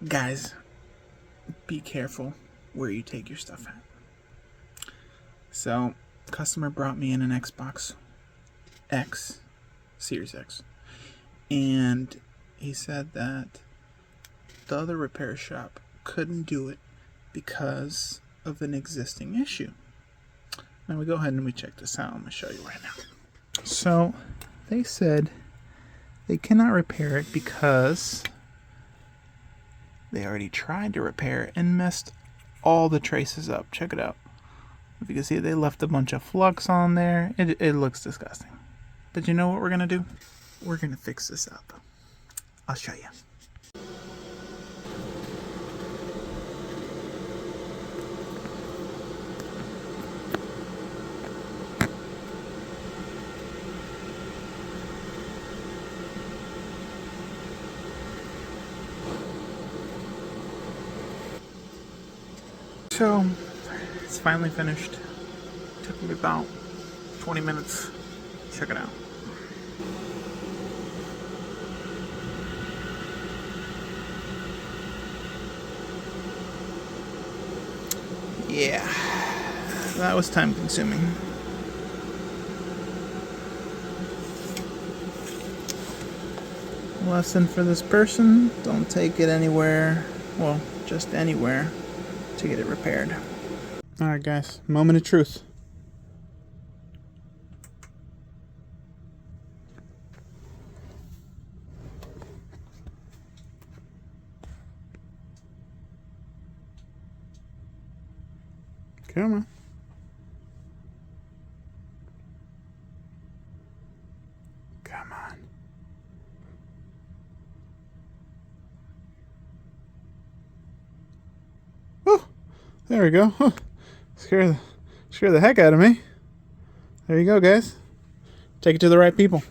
Guys, be careful where you take your stuff at. So, customer brought me in an Xbox X, Series X, and he said that the other repair shop couldn't do it because of an existing issue. Now we go ahead and we check this out. I'm going to show you right now. So, they said they cannot repair it because they already tried to repair it and messed all the traces up. Check it out. If you can see, they left a bunch of flux on there. It looks disgusting. But you know what we're going to do? We're going to fix this up. I'll show you. So, it's finally finished. Took me about 20 minutes. Check it out. Yeah, that was time consuming. Lesson for this person: don't take it anywhere, well, just anywhere, to get it repaired. Alright guys, moment of truth. Come on. Come on. Oh, there we go. Huh. Scare the heck out of me. There you go, guys. Take it to the right people.